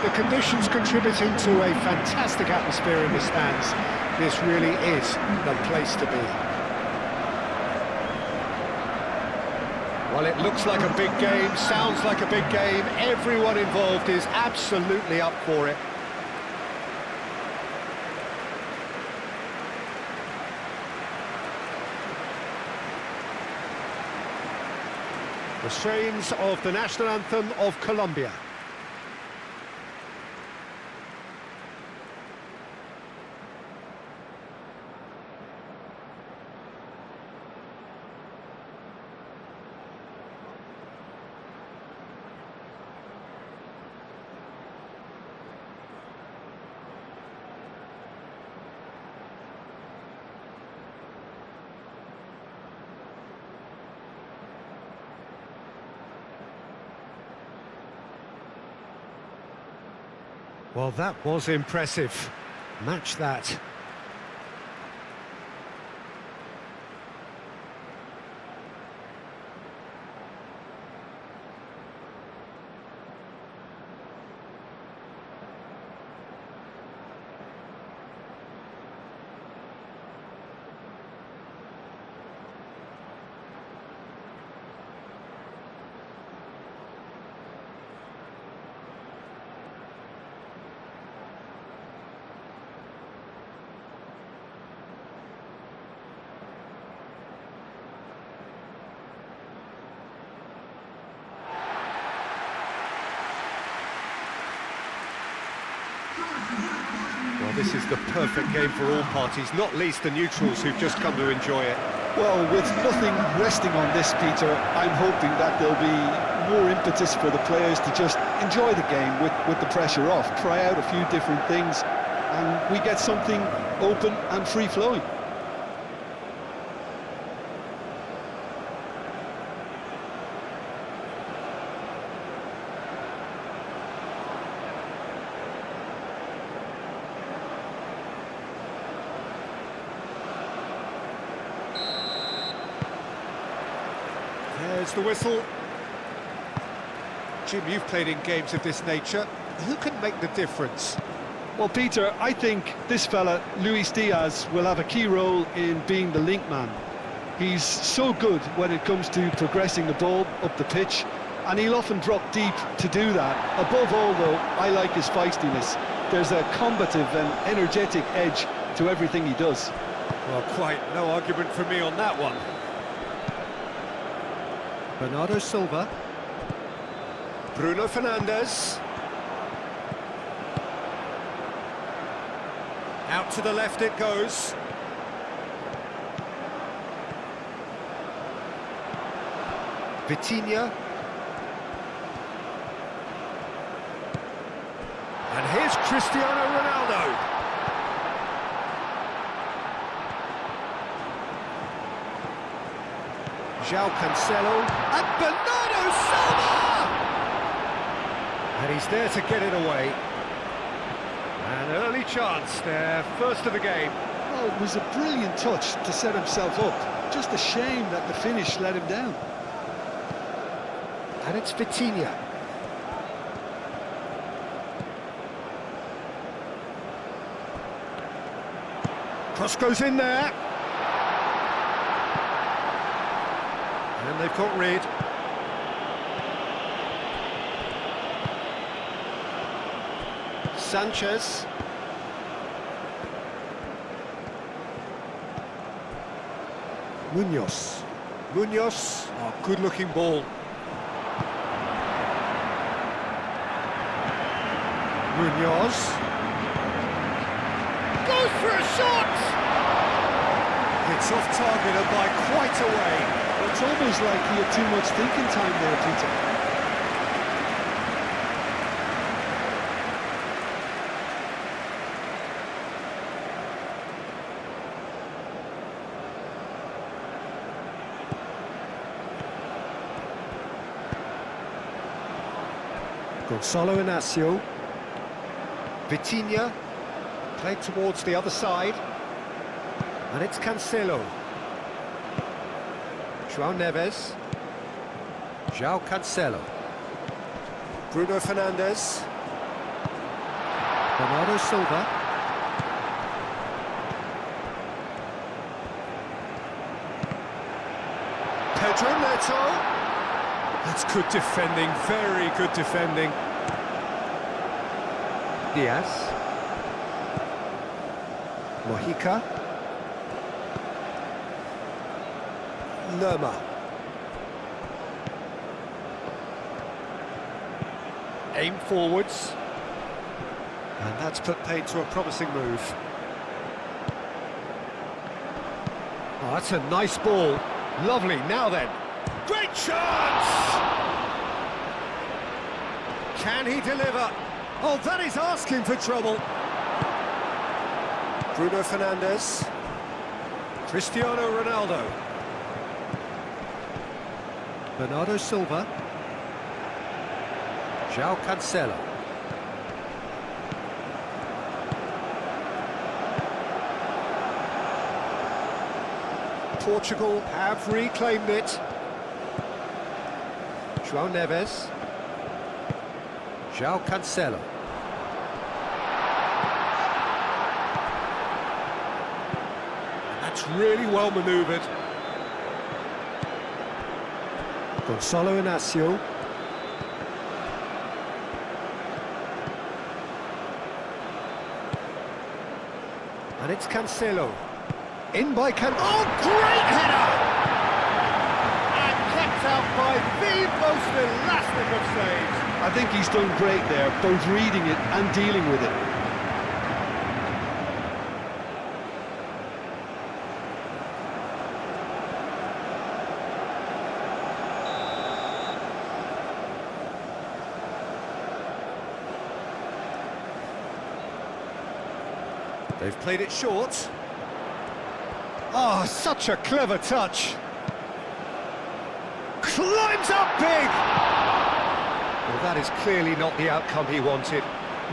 The conditions contributing to a fantastic atmosphere in the stands. This really is the place to be. Well, it looks like a big game, sounds like a big game. Everyone involved is absolutely up for it. The strains of the national anthem of Colombia. Well, that was impressive. Match that. Well, this is the perfect game for all parties, not least the neutrals who've just come to enjoy it. Well, with nothing resting on this, Peter, I'm hoping that there'll be more impetus for the players to just enjoy the game with the pressure off, try out a few different things, and we get something open and free-flowing. There's the whistle. Jim, you've played in games of this nature. Who can make the difference? Well, Peter, I think this fella, Luis Diaz, will have a key role in being the link man. He's so good when it comes to progressing the ball up the pitch, and he'll often drop deep to do that. Above all, though, I like his feistiness. There's a combative and energetic edge to everything he does. Well, quite no argument from me on that one. Bernardo Silva. Bruno Fernandes. Out to the left it goes. Vitinha. And here's Cristiano Ronaldo. João Cancelo, and Bernardo Silva! And he's there to get it away. An early chance there, first of the game. Well, it was a brilliant touch to set himself up. Just a shame that the finish let him down. And it's Vitinha. Cross goes in there. And they've got rid. Sanchez. Munoz. Munoz, oh, good-looking ball. Munoz. Goes for a shot! It's off target and by quite a way. It's almost like he had too much thinking time there, Peter. Gonzalo Inacio. Vitinha. Played towards the other side. And it's Cancelo. João Neves. João Cancelo. Bruno Fernandes. Bernardo Silva. Pedro Neto. That's good defending, very good defending. Diaz. Mojica. Lerma. Aim forwards. And that's put paid to a promising move. Oh, that's a nice ball. Lovely, now then. Great chance! Can he deliver? Oh, that is asking for trouble. Bruno Fernandes. Cristiano Ronaldo. Bernardo Silva. João Cancelo. Portugal have reclaimed it. João Neves. João Cancelo. And that's really well manoeuvred. Gonçalo Inácio. And it's Cancelo. In by oh, great header! And kept out by the most elastic of saves. I think he's done great there, both reading it and dealing with it. They've played it short. Oh, such a clever touch. Climbs up big! Well, that is clearly not the outcome he wanted.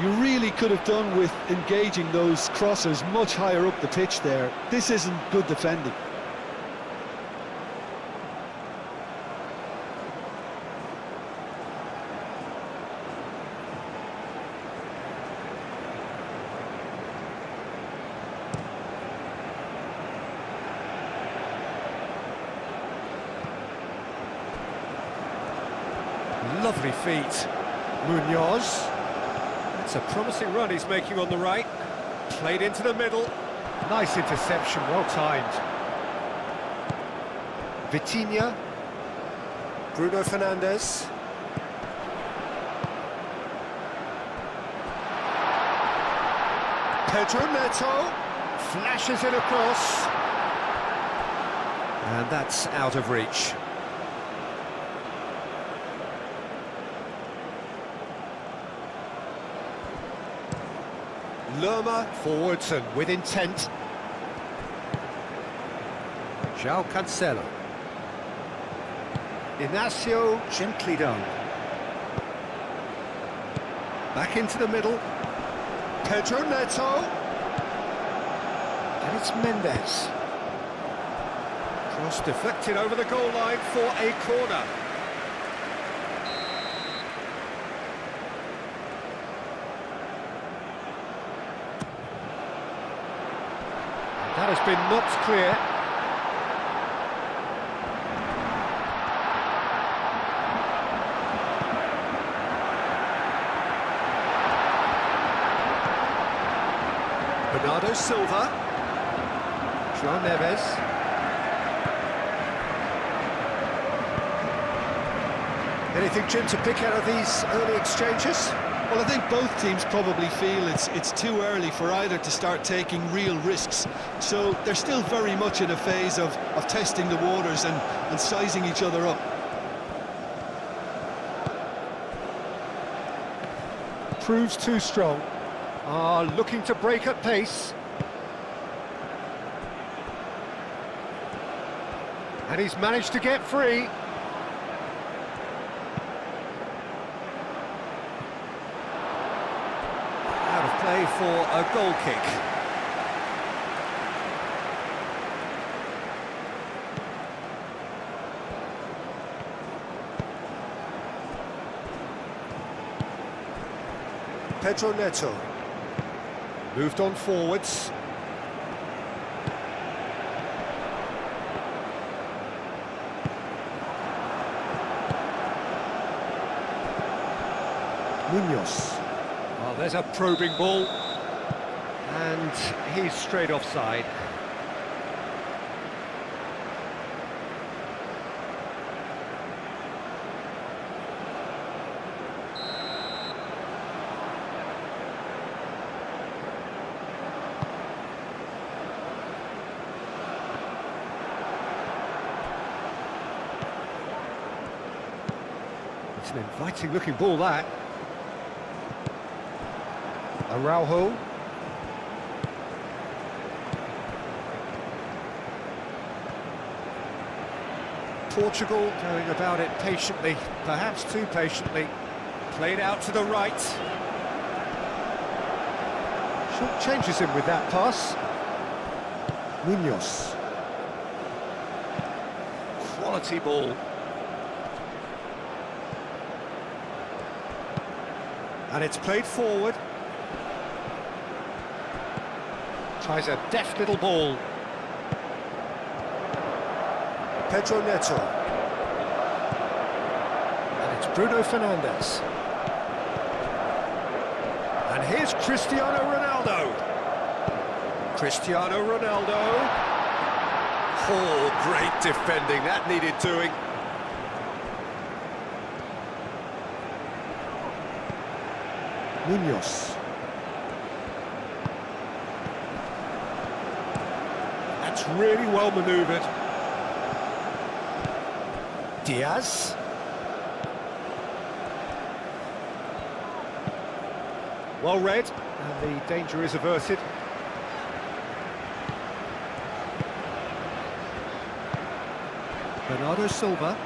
You really could have done with engaging those crosses much higher up the pitch there. This isn't good defending. Lovely feet. Munoz. That's a promising run he's making on the right. Played into the middle. Nice interception, well timed. Vitinha. Bruno Fernandes. Pedro Neto. Flashes it across. And that's out of reach. Lerma forwards and with intent. João Cancelo. Inácio, gently done. Back into the middle. Pedro Neto. And it's Mendes. Cross deflected over the goal line for a corner. That has been knocked clear. Bernardo Silva. João Neves. Anything, Jim, to pick out of these early exchanges? Well, I think both teams probably feel it's too early for either to start taking real risks. So they're still very much in a phase of testing the waters and sizing each other up. Proves too strong. Looking to break at pace. And he's managed to get free. Play for a goal kick. Pedro Neto. Moved on forwards. Munoz. Well, there's a probing ball. And he's straight offside. It's an inviting looking ball, that. Araujo. Portugal going about it patiently, perhaps too patiently. Played out to the right. Short changes him with that pass. Munoz. Quality ball. And it's played forward. Tries a deft little ball. Pedro Neto. And it's Bruno Fernandes. And here's Cristiano Ronaldo. Cristiano Ronaldo. Oh, great defending. That needed doing. Munoz. That's really well manoeuvred. Diaz. Well read, and the danger is averted. Bernardo Silva.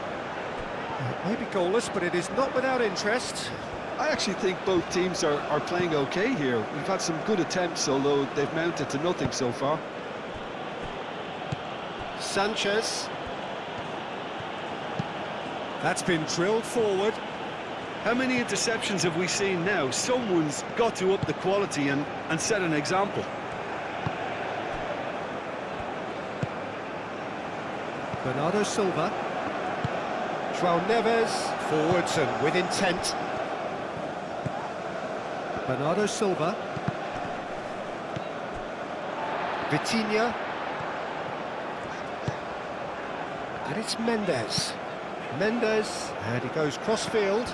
It may be goalless, but it is not without interest. I actually think both teams are playing okay here. We've had some good attempts, although they've mounted to nothing so far. Sanchez. That's been drilled forward. How many interceptions have we seen now? Someone's got to up the quality and set an example. Bernardo Silva. João Neves, forwards and with intent. Bernardo Silva. Vitinha. And it's Mendes. Mendes, and he goes cross-field.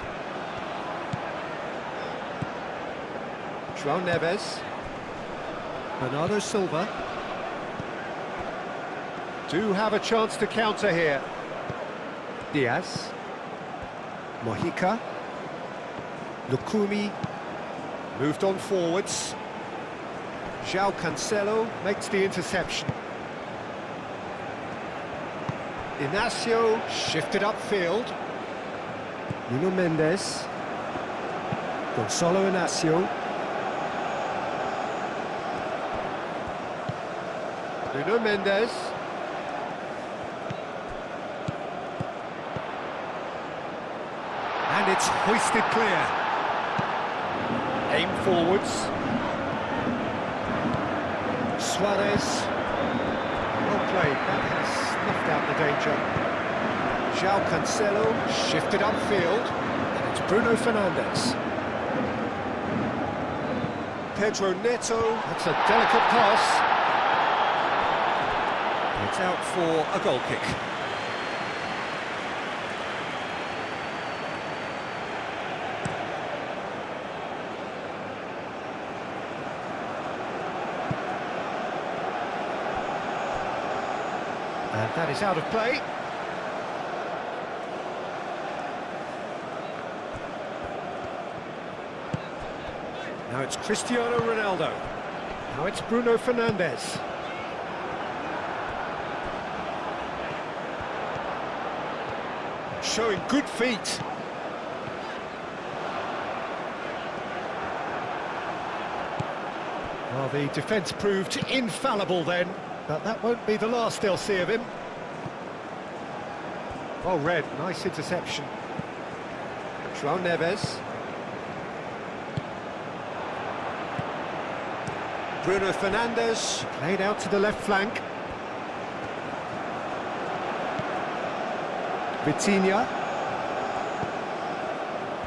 João Neves. Bernardo Silva. Do have a chance to counter here. Diaz. Mojica. Lukumi. Moved on forwards. João Cancelo makes the interception. Inacio shifted upfield. Nuno Mendes. Gonçalo Inacio. Nuno Mendes. And it's hoisted clear. Aim forwards. Suarez. Well played, that has snuffed out the danger. João Cancelo shifted upfield, and it's Bruno Fernandes. Pedro Neto, that's a delicate pass. It's out for a goal kick. And that is out of play. Now it's Cristiano Ronaldo. Now it's Bruno Fernandes. Showing good feet. Well, the defence proved infallible then. But that won't be the last they'll see of him. Well read, nice interception. João Neves. Bruno Fernandes, played out to the left flank. Vitinha.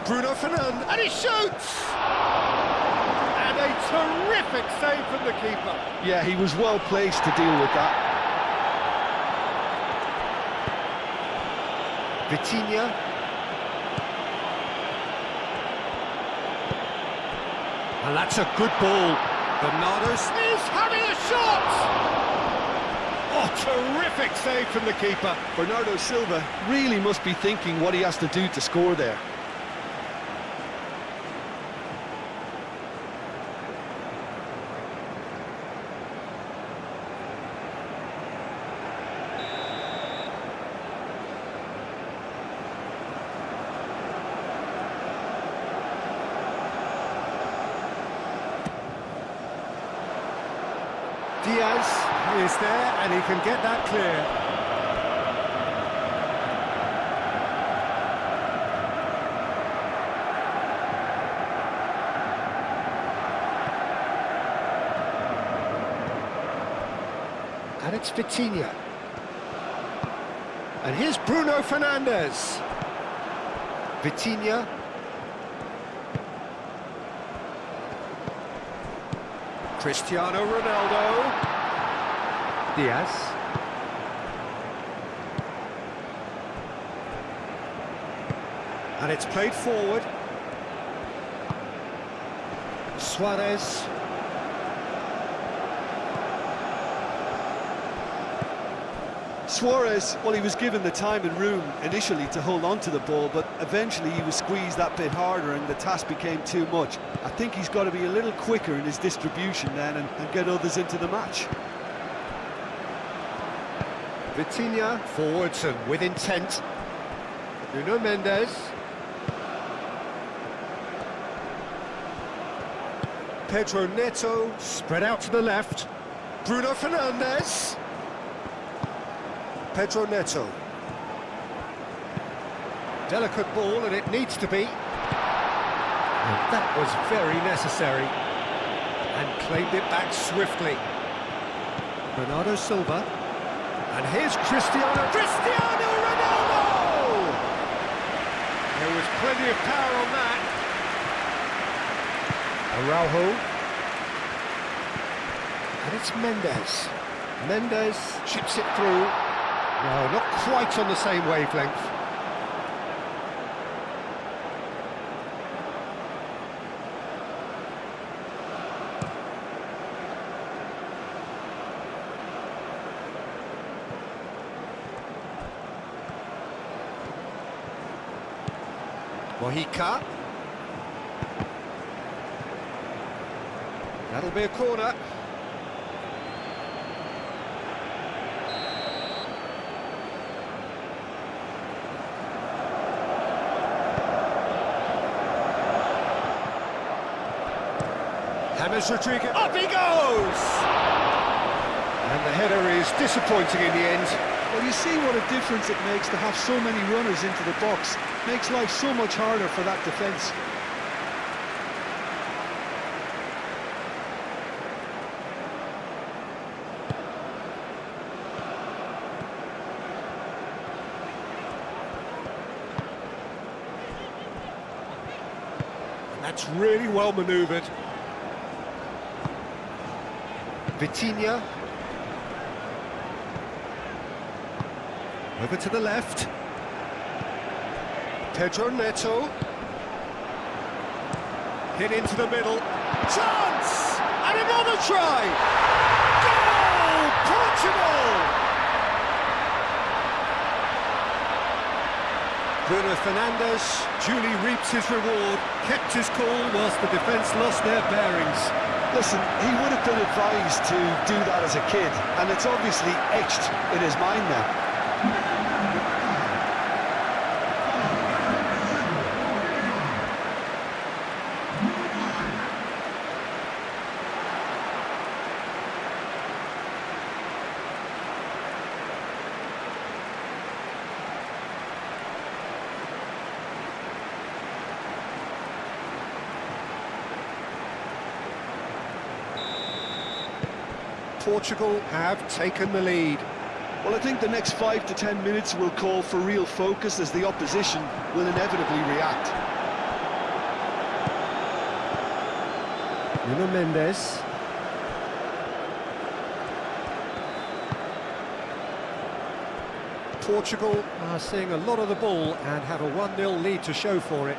Bruno Fernandes, and he shoots! And a terrific save from the keeper. Yeah, he was well placed to deal with that. Vitinha. And that's a good ball. Bernardo is having a shot! Oh, terrific save from the keeper. Bernardo Silva really must be thinking what he has to do to score there. Diaz is there, and he can get that clear. And it's Vitinha. And here's Bruno Fernandes. Vitinha. Cristiano Ronaldo. Diaz. And it's played forward. Suarez. Suarez, well, he was given the time and room initially to hold on to the ball, but eventually he was squeezed that bit harder and the task became too much. I think he's got to be a little quicker in his distribution then and get others into the match. Vitinha, forwards and with intent. Nuno Mendes. Pedro Neto, spread out to the left. Bruno Fernandes. Pedro Neto. Delicate ball, and it needs to be. And that was very necessary. And claimed it back swiftly. Bernardo Silva. And here's Cristiano Ronaldo! There was plenty of power on that. Araujo. And it's Mendes. Mendes chips it through. No, not quite on the same wavelength. Mojica. That'll be a corner. James Rodriguez, up he goes! And the header is disappointing in the end. Well, you see what a difference it makes to have so many runners into the box. Makes life so much harder for that defence. That's really well manoeuvred. Vitinha. Over to the left. Pedro Neto. Hit into the middle. Chance! And another try! Goal! Portugal! Bruno Fernandes duly reaps his reward, kept his cool whilst the defence lost their bearings. Listen, he would have been advised to do that as a kid, and it's obviously etched in his mind now. Portugal have taken the lead. Well, I think the next 5 to 10 minutes will call for real focus as the opposition will inevitably react. Nuno Mendes. Portugal are seeing a lot of the ball and have a 1-0 lead to show for it.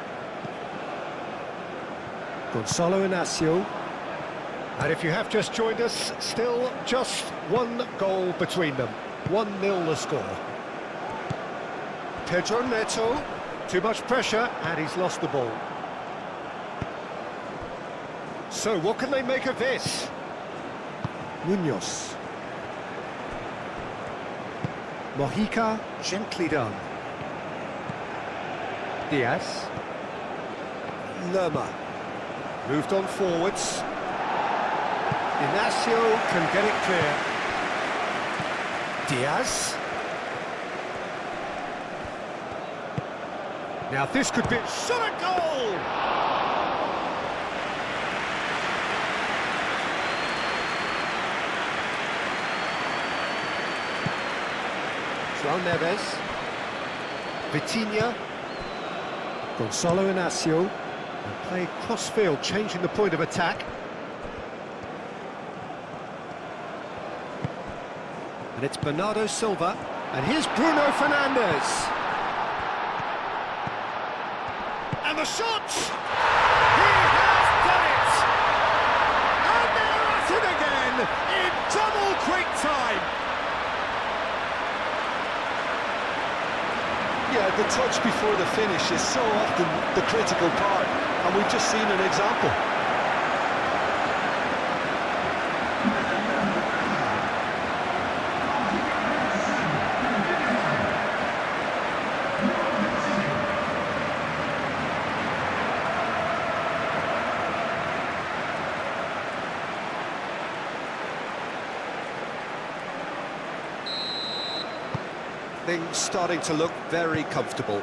Gonzalo Inacio. And if you have just joined us, still just one goal between them. 1-0 the score. Pedro Neto. Too much pressure and he's lost the ball. So what can they make of this? Munoz. Mojica, gently done. Diaz. Lerma. Moved on forwards. Inacio can get it clear. Diaz. Now this could be... Shot a goal! João Neves. Vitinha. Gonzalo Inacio. And play cross-field, changing the point of attack. And it's Bernardo Silva. And here's Bruno Fernandes. And the shot! He has done it! And they're at it again in double quick time. Yeah, the touch before the finish is so often the critical part, and we've just seen an example. Things starting to look very comfortable.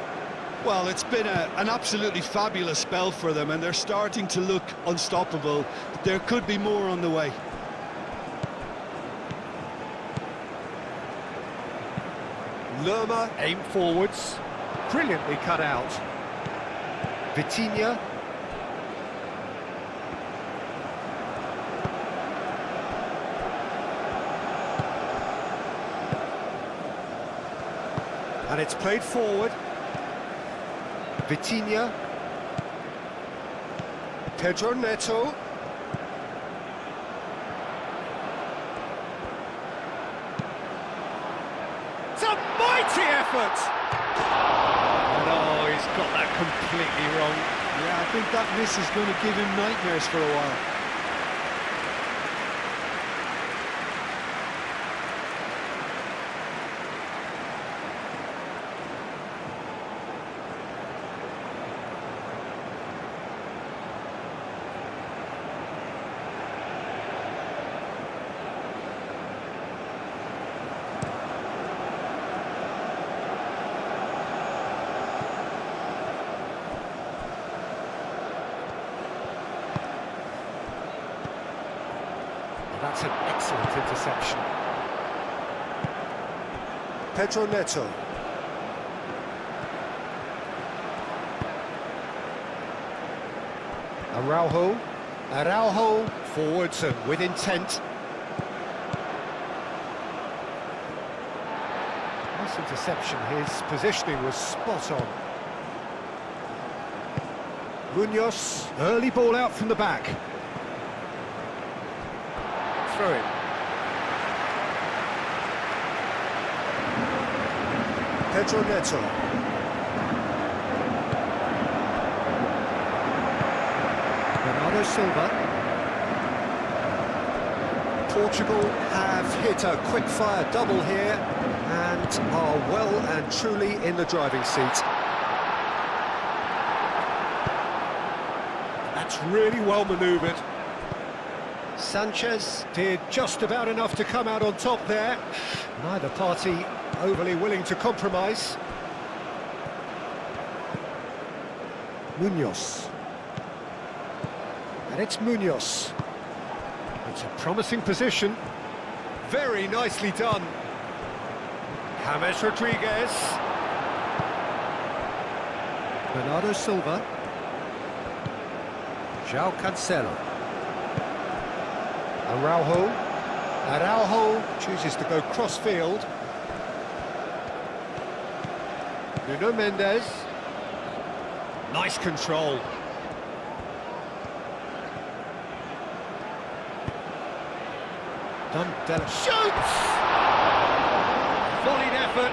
Well, it's been an absolutely fabulous spell for them, and they're starting to look unstoppable. There could be more on the way. Lerma aim forwards. Brilliantly cut out. Vitinha. And it's played forward. Vitinha. Pedro Neto. It's a mighty effort! No, he's got that completely wrong. Yeah, I think that miss is going to give him nightmares for a while. That's an excellent interception. Pedro Neto. Araujo forwards and with intent. Nice interception, his positioning was spot on. Munoz, early ball out from the back. Through it. Pedro Neto. Bernardo Silva. Portugal have hit a quick-fire double here and are well and truly in the driving seat. That's really well manoeuvred. Sanchez did just about enough to come out on top there. Neither party overly willing to compromise. Munoz. And it's Munoz. It's a promising position. Very nicely done. James Rodriguez. Bernardo Silva. João Cancelo. Araujo chooses to go cross-field. Nuno Mendes. Nice control. Shoots! Volleyed effort.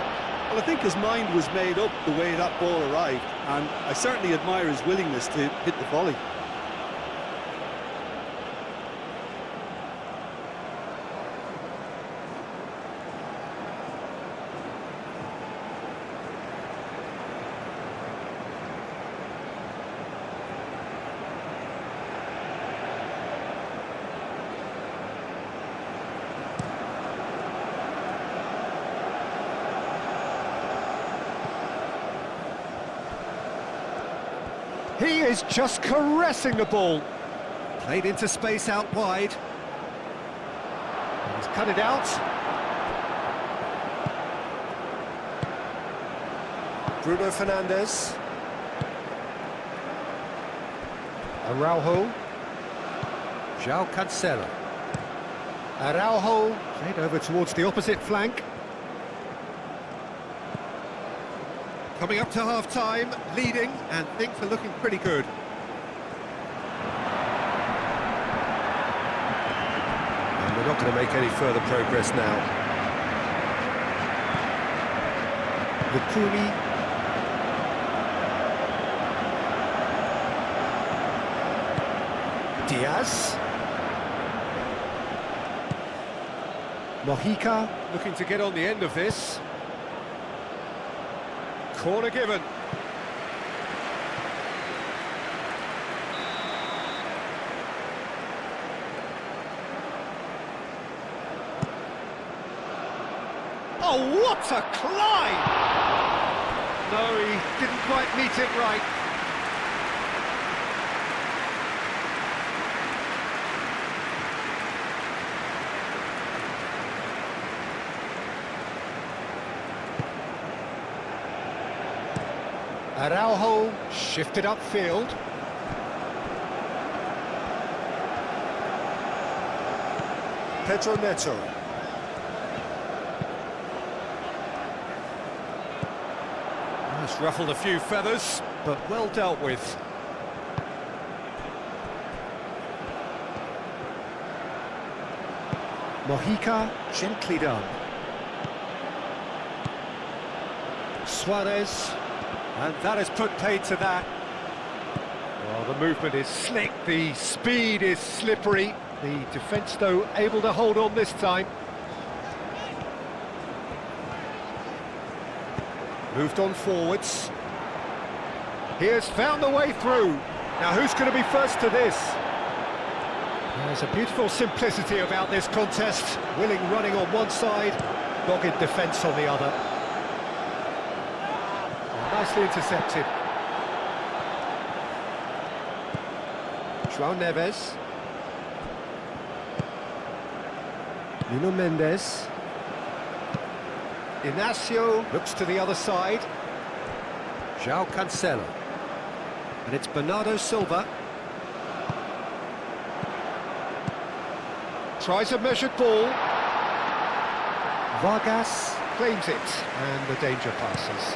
Well, I think his mind was made up the way that ball arrived, and I certainly admire his willingness to hit the volley. He is just caressing the ball. Played into space out wide. He's cut it out. Bruno Fernandes. Araujo. João Cancelo. Araujo played over towards the opposite flank. Coming up to half-time, leading, and things are looking pretty good. And we're not going to make any further progress now. Lukumi. Diaz. Mojica looking to get on the end of this. Corner given. Oh, what a climb! No, he didn't quite meet it right. Araujo shifted upfield. Pedro Neto. That's ruffled a few feathers, but well dealt with. Mojica, gently done. Suarez. And that has put paid to that. Well, the movement is slick, the speed is slippery. The defence, though, able to hold on this time. Moved on forwards. He has found the way through. Now, who's going to be first to this? There's a beautiful simplicity about this contest. Willing running on one side, dogged defence on the other. Nicely intercepted. João Neves. Nuno Mendes. Inacio looks to the other side. João Cancelo. And it's Bernardo Silva. Tries a measured ball. Vargas claims it, and the danger passes.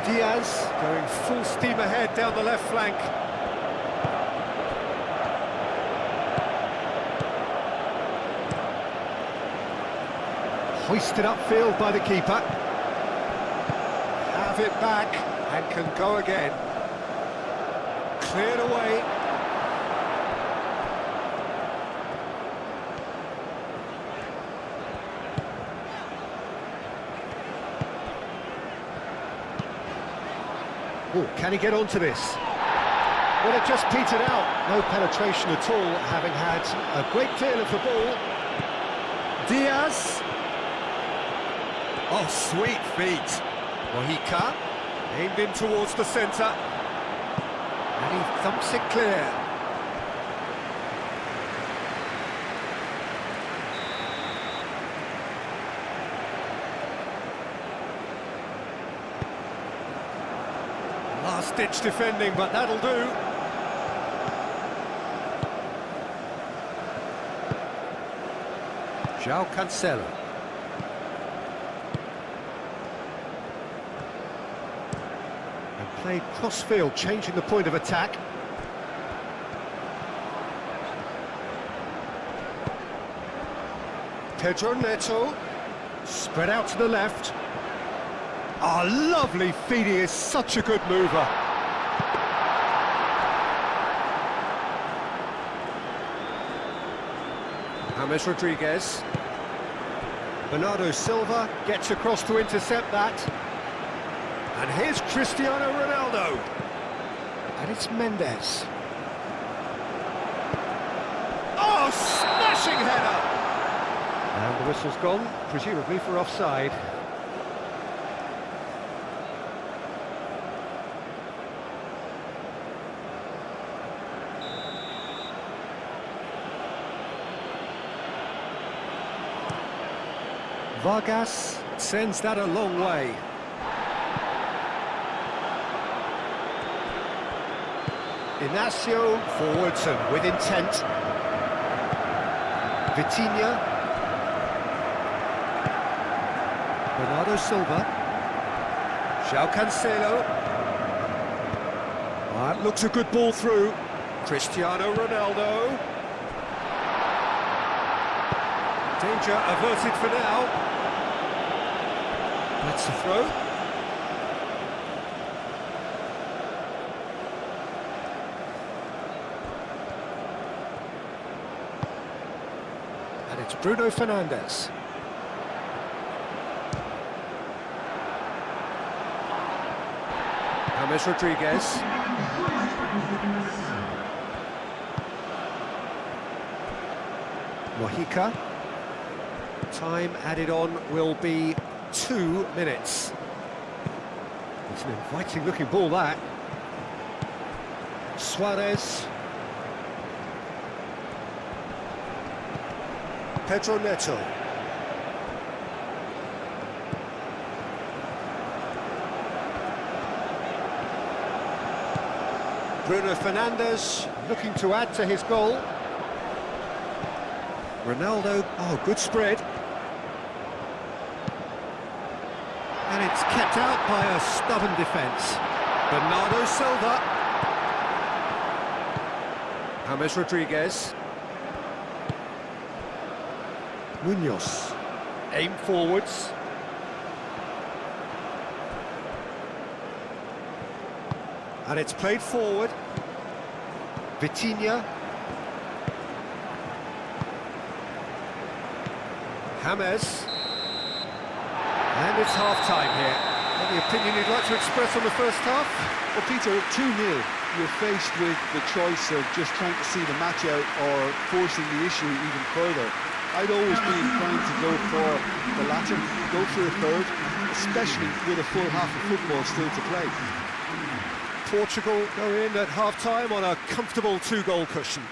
Diaz going full steam ahead down the left flank. Hoisted upfield by the keeper. Have it back and can go again. Cleared away. Oh, can he get onto this? Well, it just petered out. No penetration at all, having had a great deal of the ball. Diaz. Oh, sweet feet. Mojica, aimed in towards the centre. And he thumps it clear. Last-ditch defending, but that'll do. João Cancelo. And played cross-field, changing the point of attack. Pedro Neto. Spread out to the left. Ah, lovely feed, he is such a good mover. James Rodriguez. Bernardo Silva gets across to intercept that. And here's Cristiano Ronaldo. And it's Mendes. Oh, smashing header! And the whistle's gone, presumably for offside. Vargas sends that a long way. Inacio forwards and with intent. Vitinha. Bernardo Silva. João Cancelo. That looks a good ball through. Cristiano Ronaldo. Danger averted for now. That's a throw. And it's Bruno Fernandes. James Rodriguez. Mojica. Time added on will be 2 minutes. It's an inviting looking ball, that. Suarez. Pedro Neto. Bruno Fernandes looking to add to his goal. Ronaldo, oh, good spread. And it's kept out by a stubborn defence. Bernardo Silva. James Rodriguez. Munoz. Aim forwards. And it's played forward. Vitinha. James. And it's half-time here. Any opinion you'd like to express on the first half? Well, Peter, 2-0. You're faced with the choice of just trying to see the match out or forcing the issue even further. I'd always be inclined to go for the latter, go for a third, especially with a full half of football still to play. Portugal go in at half-time on a comfortable 2-goal cushion.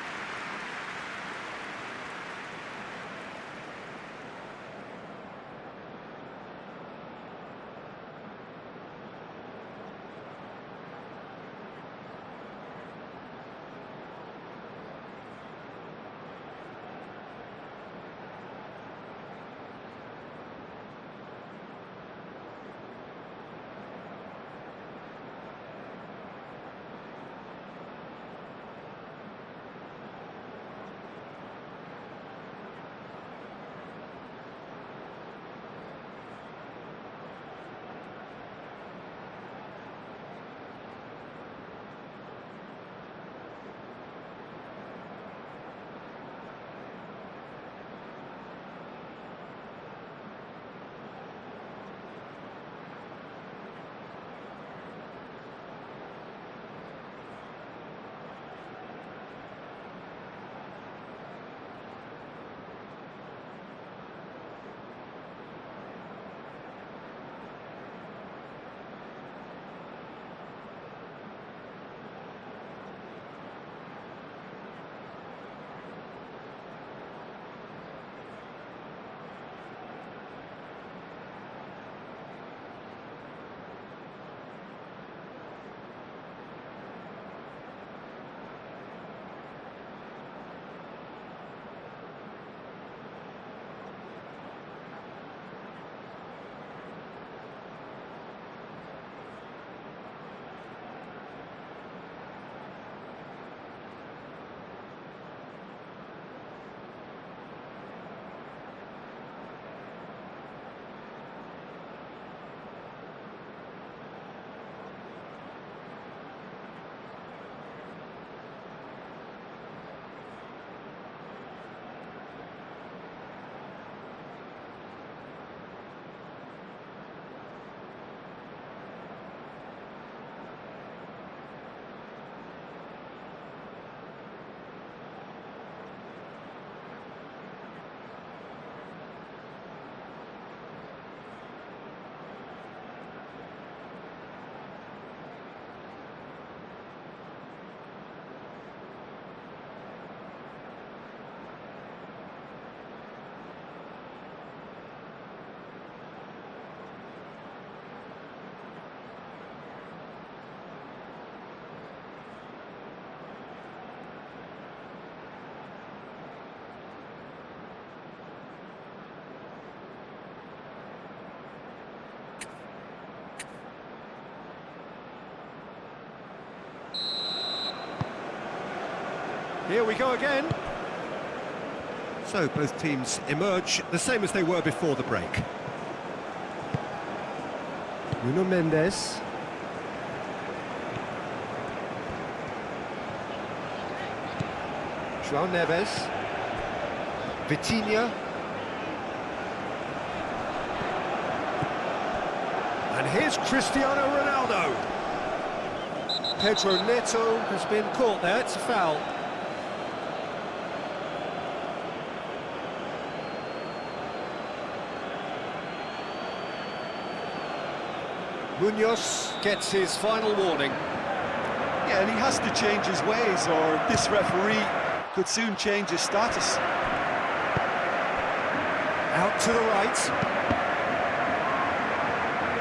Here we go again. So both teams emerge the same as they were before the break. Nuno Mendes. João Neves. Vitinha. And here's Cristiano Ronaldo. Pedro Neto has been caught there, it's a foul. Munoz gets his final warning. Yeah, and he has to change his ways, or this referee could soon change his status. Out to the right.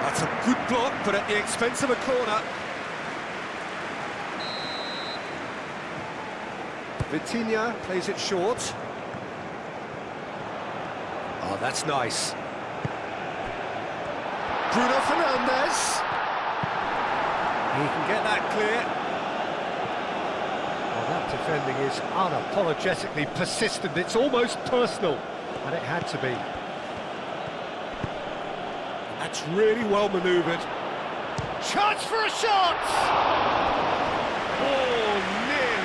That's a good block, but at the expense of a corner. Vitinha plays it short. Oh, that's nice. Bruno Fernandes. He can get that clear. Well, that defending is unapologetically persistent. It's almost personal, and it had to be. That's really well manoeuvred. Chance for a shot! Oh, nearly.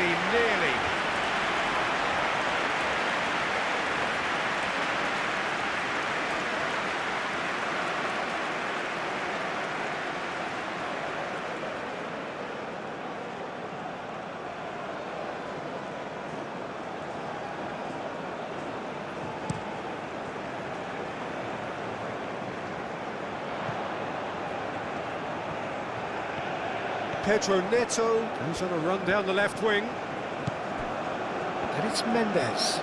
Pedro Neto goes on a run down the left wing. And it's Mendes.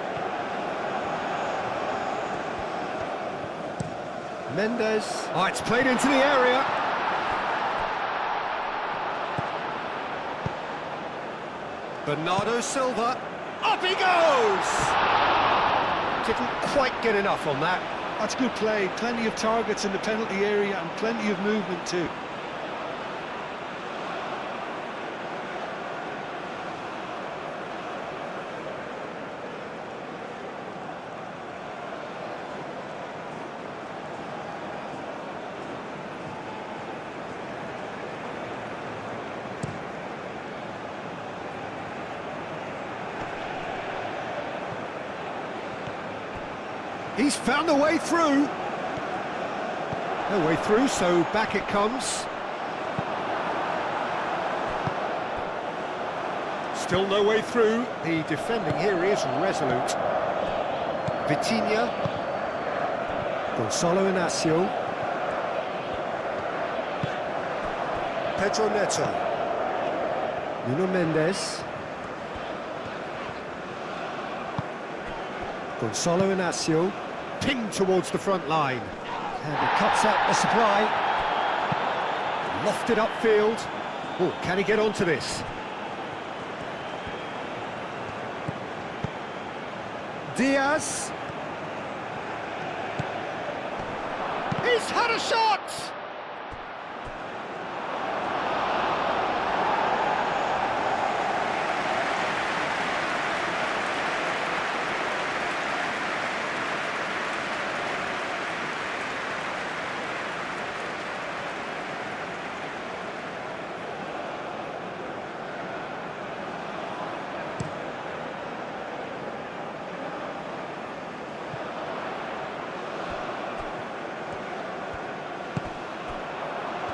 Mendes. Oh, it's played into the area. Bernardo Silva. Up he goes! Didn't quite get enough on that. That's good play. Plenty of targets in the penalty area and plenty of movement too. He's found a way through. No way through, so back it comes. Still no way through. The defending here is resolute. Vitinha. Gonzalo Inacio. Pedro Neto. Nuno Mendes. Gonzalo Inacio. Pinged towards the front line. And he cuts out the supply. Lofted upfield. Oh, can he get onto this? Diaz. He's had a shot!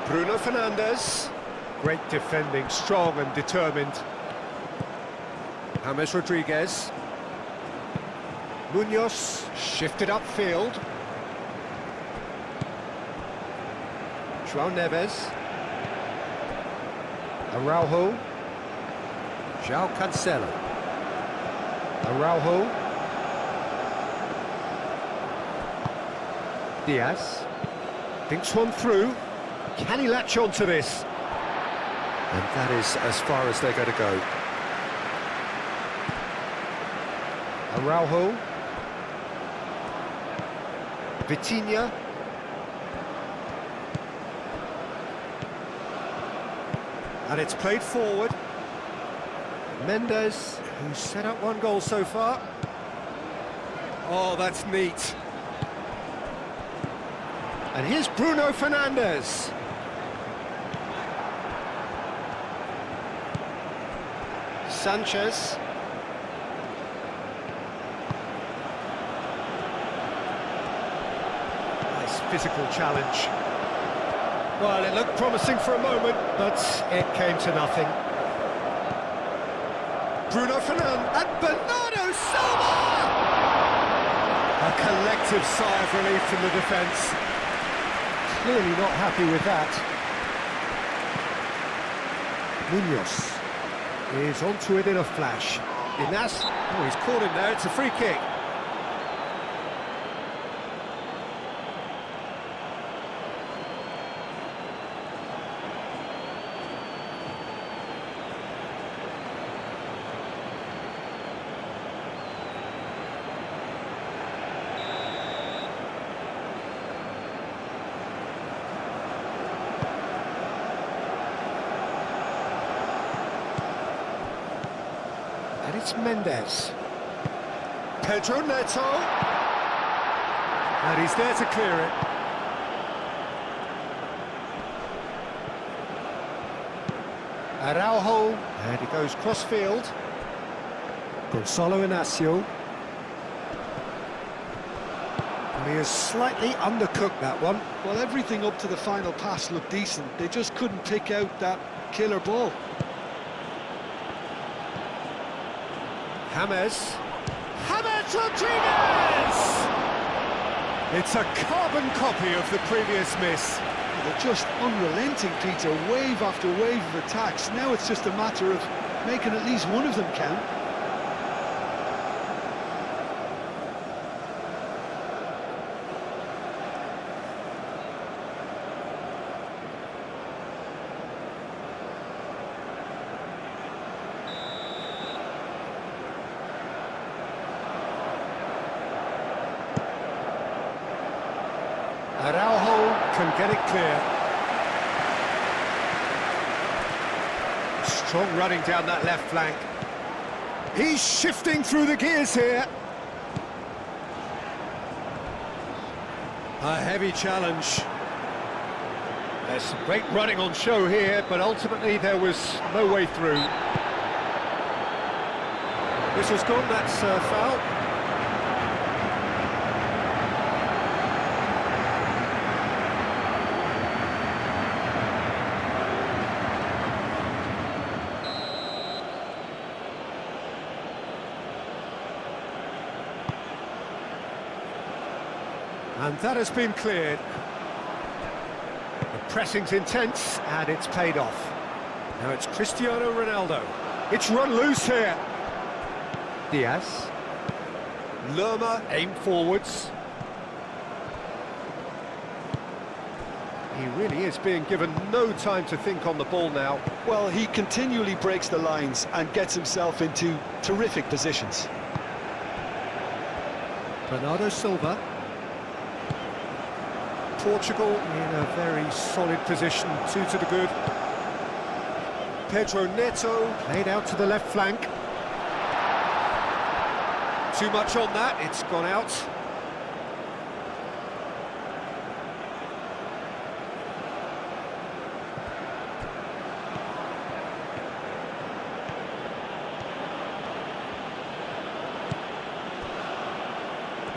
Bruno Fernandes. Great defending, strong and determined. James Rodriguez. Munoz shifted upfield. João Neves. Araujo. João Cancelo. Araujo. Diaz. Thinks one through. Can he latch on to this? And that is as far as they're going to go. Araujo. Vitinha. And it's played forward. Mendes. He's set up one goal so far. Oh, that's neat. And here's Bruno Fernandes. Sanchez. Nice physical challenge. Well, it looked promising for a moment, but it came to nothing. Bruno Fernandes and Bernardo Silva! A collective sigh of relief from the defence. Clearly not happy with that. Munoz is onto it in a flash. Inas, oh, he's caught him there, it's a free kick. And it's Mendes. Pedro Neto. And he's there to clear it. Araujo. And he goes cross-field. Gonzalo Inacio. And he has slightly undercooked that one. Well, everything up to the final pass looked decent. They just couldn't pick out that killer ball. James Rodriguez! It's a carbon copy of the previous miss. They're just unrelenting, Peter, wave after wave of attacks. Now it's just a matter of making at least one of them count. Araujo can get it clear. Strong running down that left flank. He's shifting through the gears here. A heavy challenge. There's some great running on show here, but ultimately there was no way through. Whistle's gone, that's a foul. And that has been cleared. The pressing's intense, and it's paid off. Now it's Cristiano Ronaldo. It's run loose here. Diaz. Lerma aimed forwards. He really is being given no time to think on the ball now. Well, he continually breaks the lines and gets himself into terrific positions. Bernardo Silva. Portugal in a very solid position, 2 to the good. Pedro Neto played out to the left flank. Too much on that, it's gone out.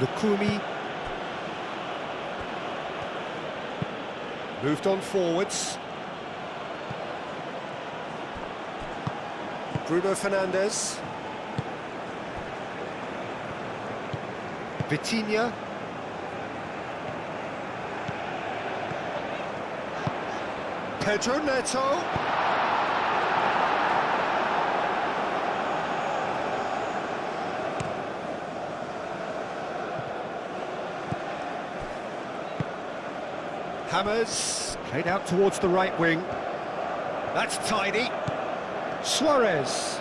Lukumi. Moved on forwards. Bruno Fernandes. Vitinha. Pedro Neto. James, played out towards the right wing. That's tidy. Suarez.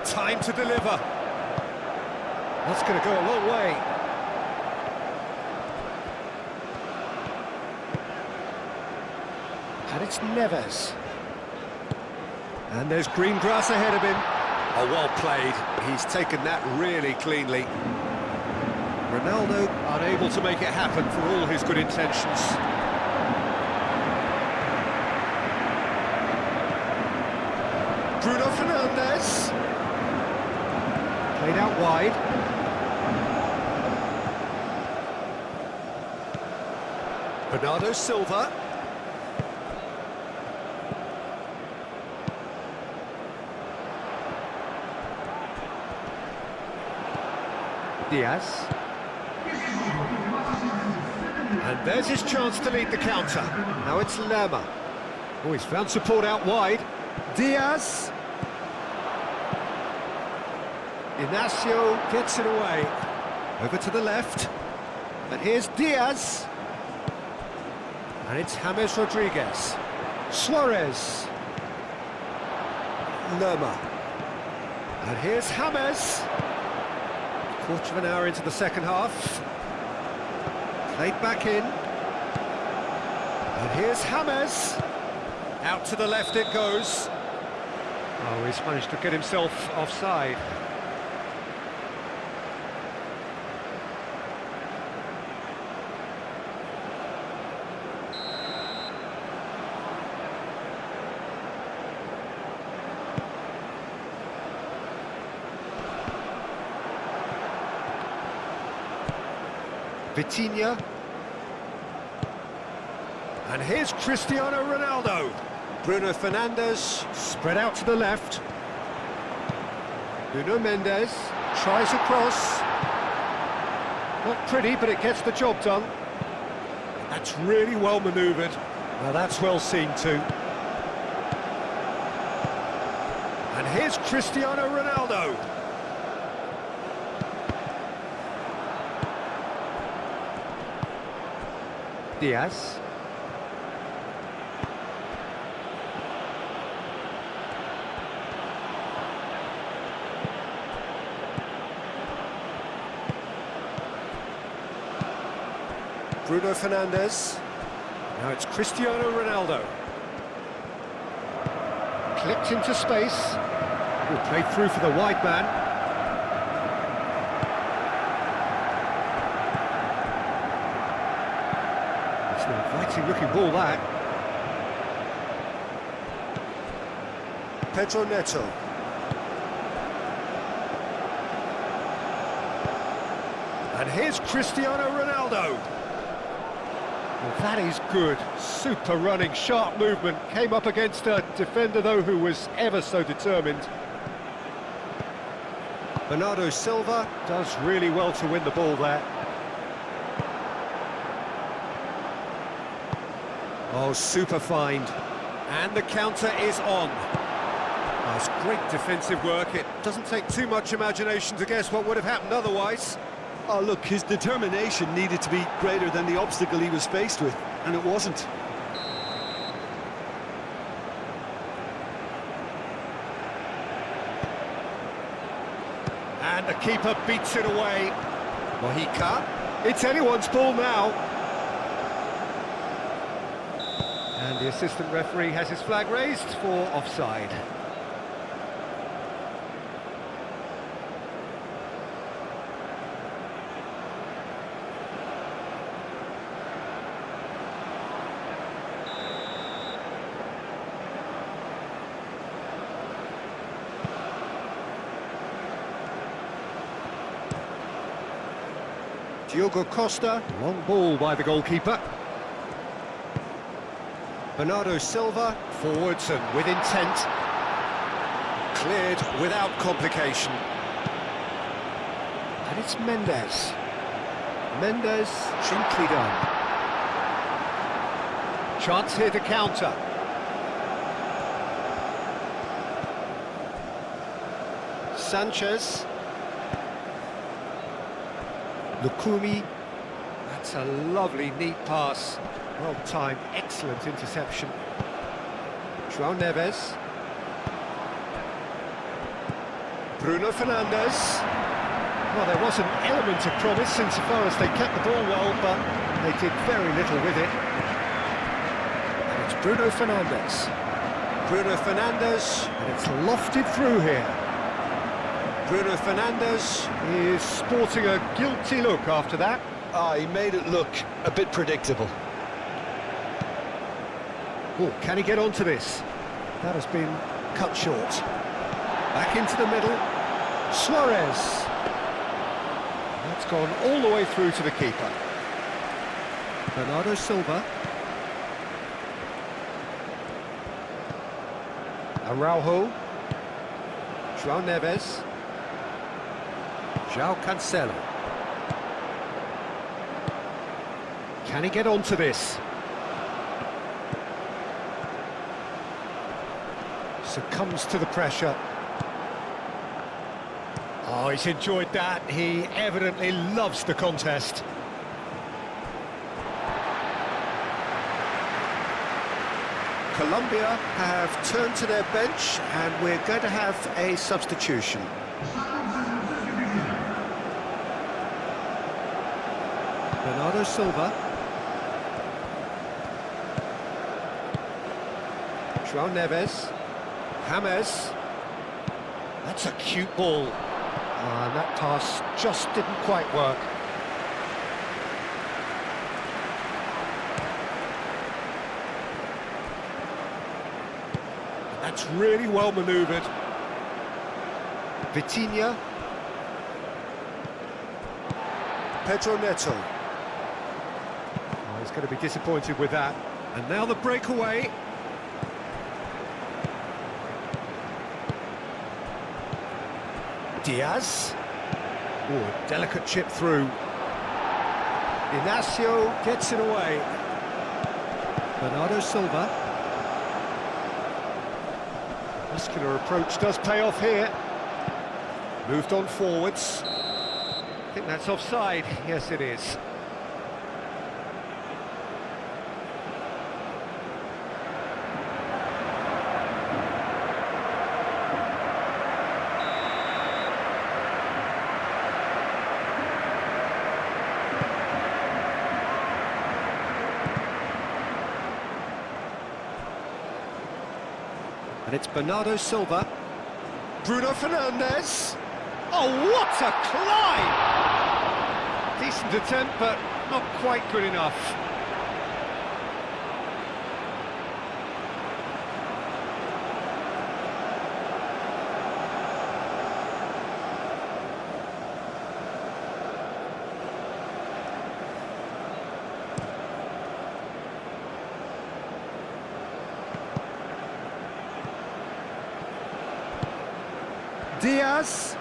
Time to deliver. That's going to go a long way. And it's Neves. And there's green grass ahead of him. Oh, well played. He's taken that really cleanly. Ronaldo unable to make it happen for all his good intentions. Bruno Fernandes. Played out wide. Bernardo Silva. Diaz. And there's his chance to lead the counter. Now it's Lerma. Oh, he's found support out wide. Diaz. Inacio gets it away. Over to the left. And here's Diaz. And it's James Rodriguez. Suarez. Lerma. And here's James. Quarter of an hour into the second half. Played back in. And here's James. Out to the left it goes. Oh, he's managed to get himself offside. Vitinha. And here's Cristiano Ronaldo. Bruno Fernandes spread out to the left. Nuno Mendes tries across. Not pretty, but it gets the job done. That's really well manoeuvred. Now that's well seen too. And here's Cristiano Ronaldo. Diaz. Bruno Fernandes. Now it's Cristiano Ronaldo. Clipped into space. Will play through for the wide man. It's an inviting looking ball, that. Pedro Neto. And here's Cristiano Ronaldo. Well, that is good. Super running, sharp movement. Came up against a defender, though, who was ever so determined. Bernardo Silva does really well to win the ball there. Oh, super find. And the counter is on. Oh, it's great defensive work. It doesn't take too much imagination to guess what would have happened otherwise. Oh, look, his determination needed to be greater than the obstacle he was faced with, and it wasn't. And the keeper beats it away. Mojica. It's anyone's ball now. And the assistant referee has his flag raised for offside. Diogo Costa, long ball by the goalkeeper. Bernardo Silva, forwards and with intent. Cleared without complication. And it's Mendes. Mendes, gently done. Chance here to counter. Sanchez. Lukumi. That's a lovely, neat pass. Well timed, excellent interception. João Neves. Bruno Fernandes. Well, there was an element of promise insofar as they kept the ball well, but they did very little with it. And it's Bruno Fernandes. Bruno Fernandes, and it's lofted through here. Bruno Fernandes is sporting a guilty look after that. He made it look a bit predictable. Oh, can he get onto this? That has been cut short. Back into the middle. Suarez. That's gone all the way through to the keeper. Bernardo Silva. Araujo. João Neves. João Cancelo. Can he get onto this? Succumbs to the pressure. Oh, he's enjoyed that. He evidently loves the contest. Colombia have turned to their bench and we're going to have a substitution. Bernardo Silva. João Neves. James. That's a cute ball. And that pass just didn't quite work. That's really well manoeuvred. Vitinha. Pedro Neto. Oh, he's going to be disappointed with that. And now the breakaway. Diaz. Oh, delicate chip through. Inacio gets it away. Bernardo Silva. Muscular approach does pay off here. Moved on forwards. I think that's offside. Yes, it is. And it's Bernardo Silva. Bruno Fernandes. Oh, what a climb! Decent attempt, but not quite good enough. Diaz.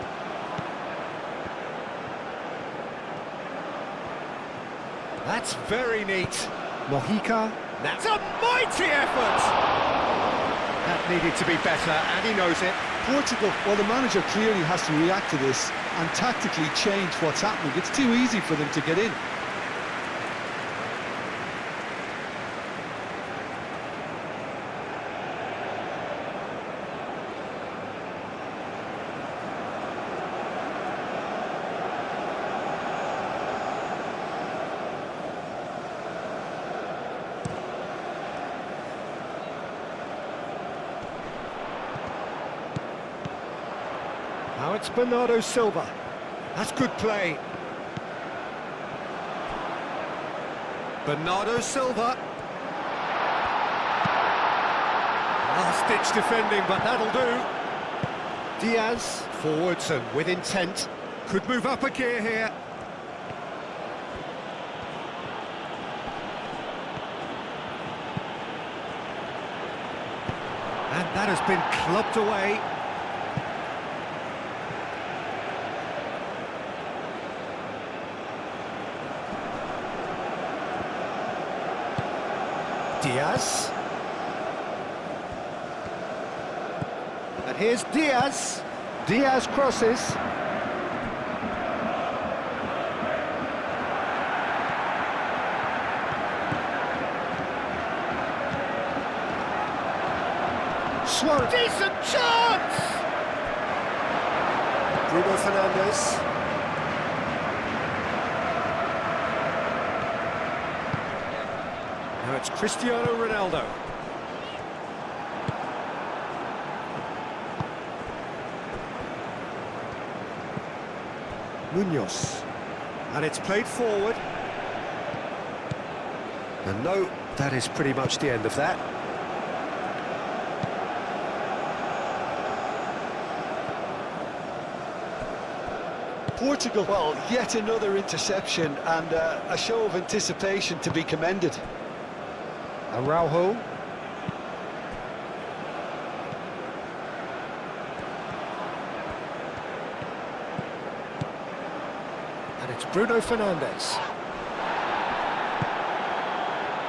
That's very neat. Mojica. That's a mighty effort! That needed to be better, and he knows it. Portugal, well, the manager clearly has to react to this and tactically change what's happening. It's too easy for them to get in. Now it's Bernardo Silva. That's good play. Bernardo Silva. Last-ditch defending, but that'll do. Diaz, forwards and with intent. Could move up a gear here. And that has been clubbed away. Diaz. And here's Diaz. Diaz crosses. Suarez. Decent chance! Bruno Fernandes. Now it's Cristiano Ronaldo. Munoz. And it's played forward. And no, that is pretty much the end of that. Portugal, well, yet another interception and a show of anticipation to be commended. Araujo. And it's Bruno Fernandes.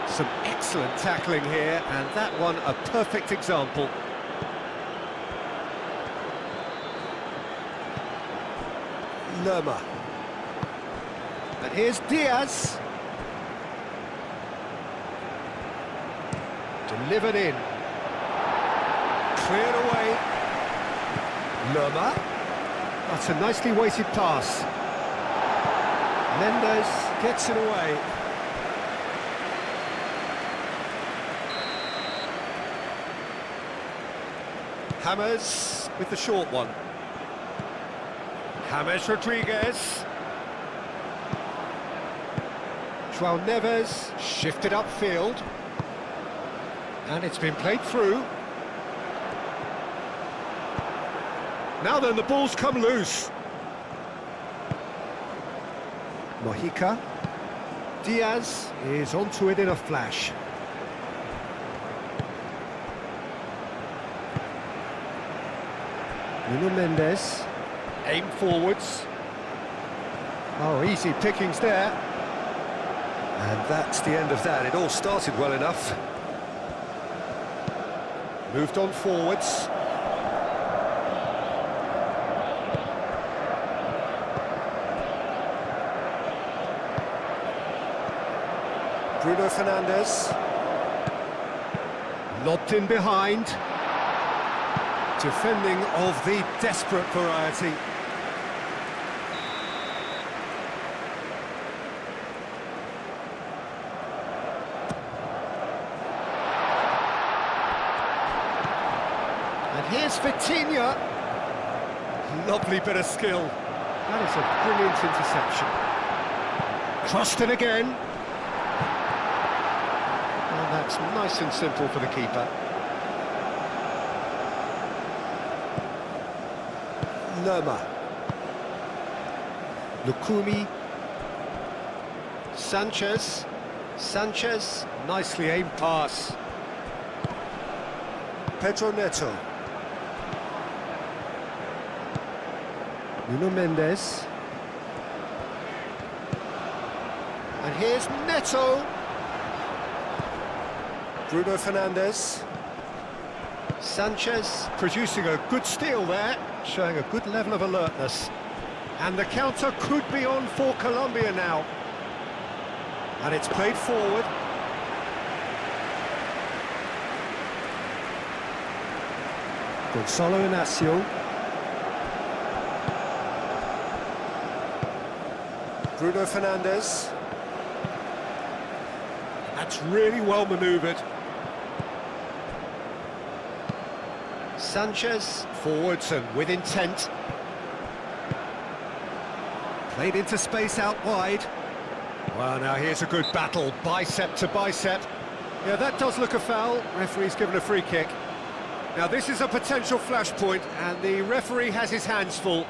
Some excellent tackling here, and that one a perfect example. Lerma. And here's Diaz. Delivered in. Cleared away. Lerma. That's a nicely weighted pass. Mendes gets it away. Hammers with the short one. James Rodriguez. João Neves shifted upfield. And it's been played through. Now then, the ball's come loose. Mojica. Diaz is onto it in a flash. Nuno Mendes. Aim forwards. Oh, easy pickings there. And that's the end of that. It all started well enough. Moved on forwards. Bruno Fernandes. Lobbed in behind. Defending of the desperate variety. And here's Vitinha. Lovely bit of skill. That is a brilliant interception. Crossed in again. And that's nice and simple for the keeper. Lerma. Lukumi. Sanchez. Sanchez, nicely aimed pass. Pedro Neto. Nuno Mendes. And here's Neto. Bruno Fernandes. Sanchez producing a good steal there, showing a good level of alertness. And the counter could be on for Colombia now. And it's played forward. Gonzalo Inacio. Bruno Fernandes. That's really well manoeuvred. Sanchez, forwards and with intent. Played into space out wide. Well, now here's a good battle, bicep to bicep. Yeah, that does look a foul. Referee's given a free kick. Now this is a potential flashpoint, and the referee has his hands full.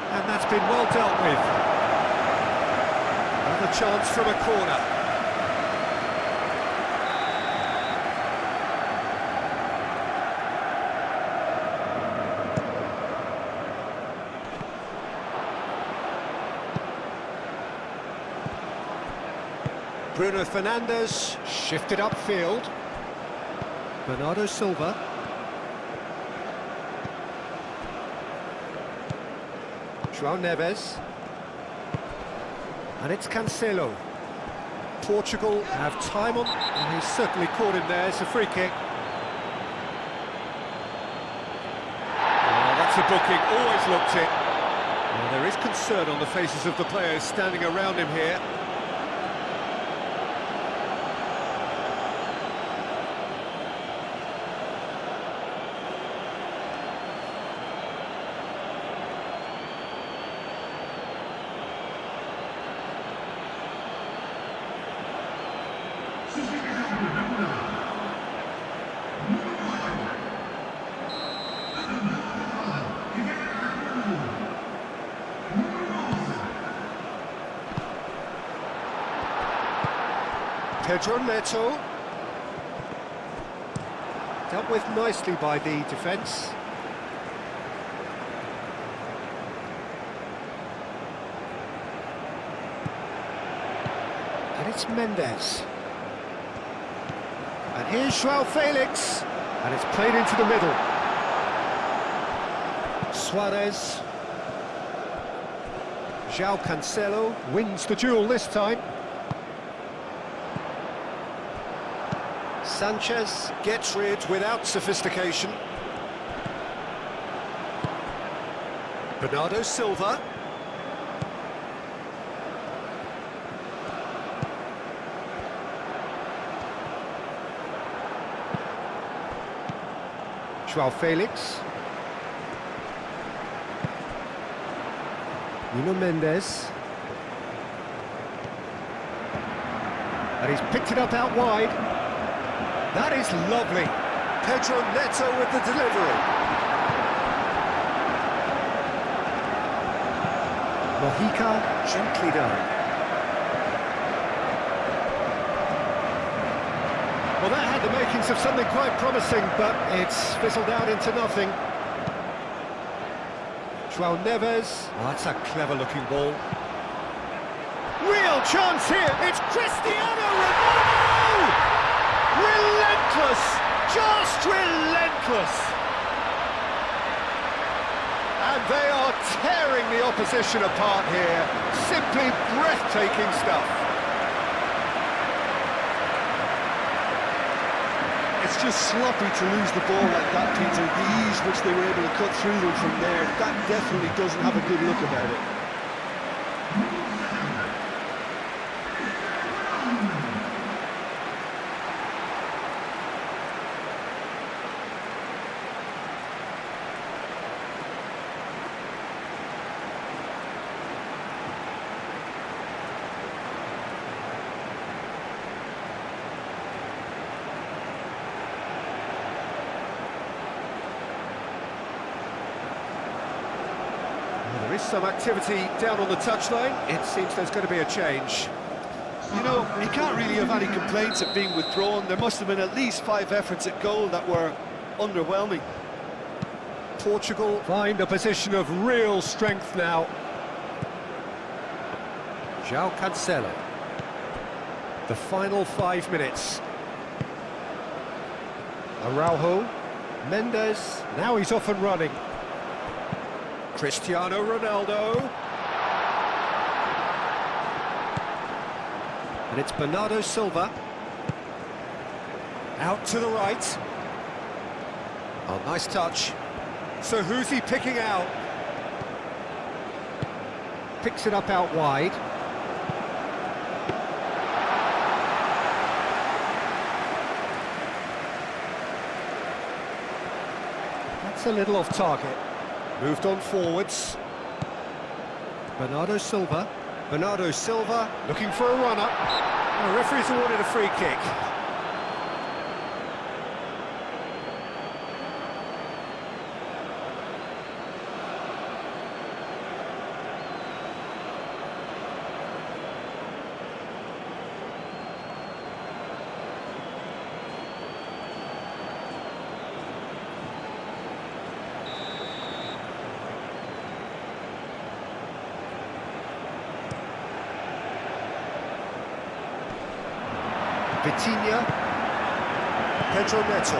And that's been well dealt with. Another chance from a corner. Bruno Fernandes shifted upfield. Bernardo Silva. João Neves. And it's Cancelo. Portugal have time on, and he's certainly caught him there. It's a free kick. Oh, that's a booking, always looked it. Well, there is concern on the faces of the players standing around him here. Pedro Neto. Dealt with nicely by the defence. And it's Mendes. And here's João Felix. And it's played into the middle. Suarez. João Cancelo wins the duel this time. Sanchez gets rid without sophistication. Bernardo Silva. João Felix. Nuno Mendes. And he's picked it up out wide. That is lovely. Pedro Neto with the delivery. Mojica gently done. Well, that had the makings of something quite promising, but it's fizzled out into nothing. João Neves. Oh, that's a clever-looking ball. Real chance here. It's Cristiano Ronaldo! Relentless! Just relentless! And they are tearing the opposition apart here. Simply breathtaking stuff. It's just sloppy to lose the ball like that, Peter. The ease which they were able to cut through them from there, that definitely doesn't have a good look about it. There is some activity down on the touchline. It seems there's going to be a change. You know, he can't really have any complaints at being withdrawn. There must have been at least 5 efforts at goal that were underwhelming. Portugal find a position of real strength now. João Cancelo. The final 5 minutes. Araujo. Mendes. Now he's off and running. Cristiano Ronaldo. And it's Bernardo Silva. Out to the right. Oh, nice touch. So who's he picking out? Picks it up out wide. That's a little off target. Moved on forwards. Bernardo Silva. Bernardo Silva looking for a run-up. The referee's awarded a free kick. Vitinha. Pedro Neto.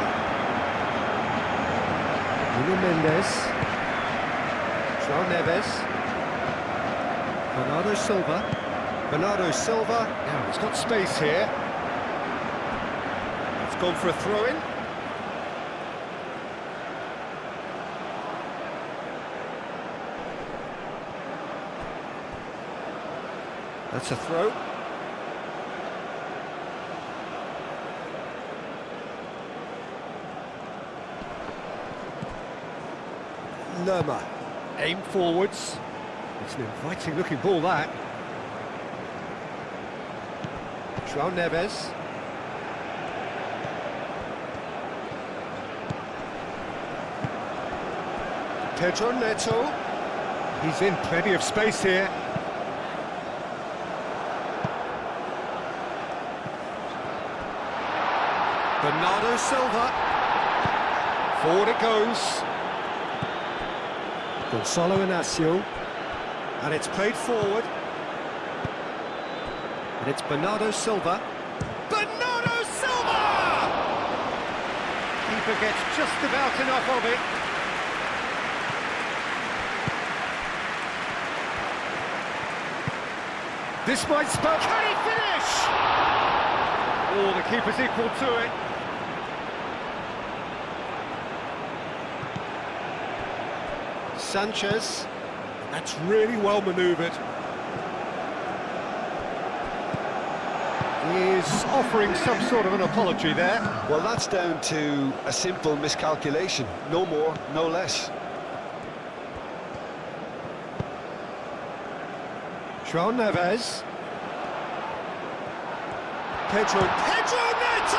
Nuno Mendes. João Neves. Bernardo Silva. Bernardo Silva. Now he's got space here. It's gone for a throw-in. That's a throw. Lerma, aim forwards. It's an inviting looking ball, that. João Neves. Pedro Neto. He's in plenty of space here. Bernardo Silva. Forward it goes. Gonzalo Inacio. And it's played forward. And it's Bernardo Silva. Bernardo Silva! Keeper gets just about enough of it. This might spell... Can he finish? Oh, the keeper's equal to it. Sanchez. That's really well manoeuvred. He's offering some sort of an apology there. Well, that's down to a simple miscalculation. No more, no less. João Neves. Pedro Neto!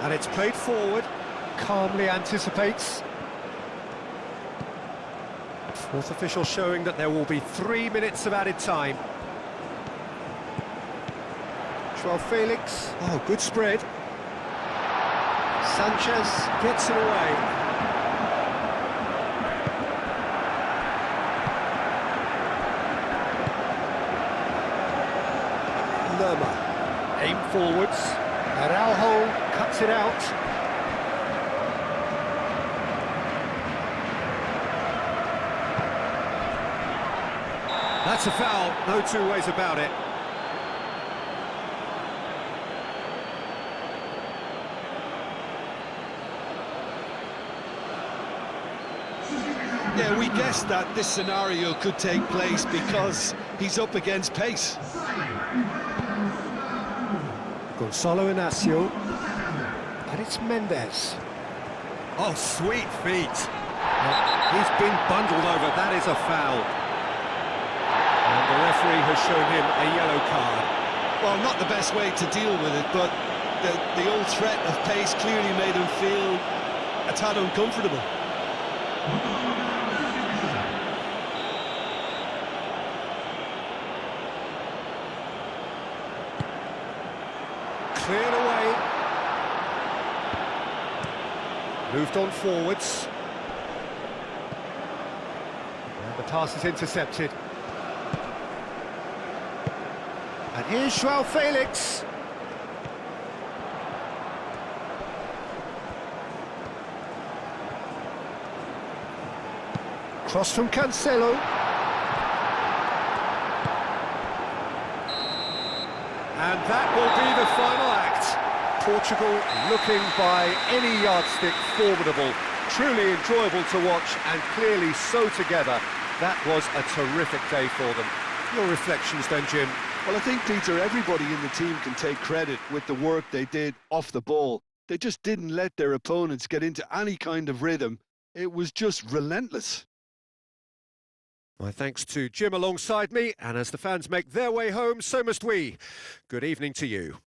And it's played forward. Calmly anticipates. Fourth official showing that there will be 3 minutes of added time. João Felix. Oh, good spread. Sanchez gets it away. Lerma, aim forwards. Araujo cuts it out. That's a foul, no two ways about it. Yeah, we guessed that this scenario could take place because he's up against pace. Gonzalo Inacio. And it's Mendes. Oh, sweet feet. He's been bundled over, that is a foul. And the referee has shown him a yellow card. Well, not the best way to deal with it, but the old threat of pace clearly made him feel a tad uncomfortable. Cleared away. Moved on forwards. And the pass is intercepted. And here's João Felix. Cross from Cancelo. And that will be the final act. Portugal looking by any yardstick formidable. Truly enjoyable to watch and clearly so together. That was a terrific day for them. Your reflections then, Jim? Well, I think, Peter, everybody in the team can take credit with the work they did off the ball. They just didn't let their opponents get into any kind of rhythm. It was just relentless. My thanks to Jim alongside me, and as the fans make their way home, so must we. Good evening to you.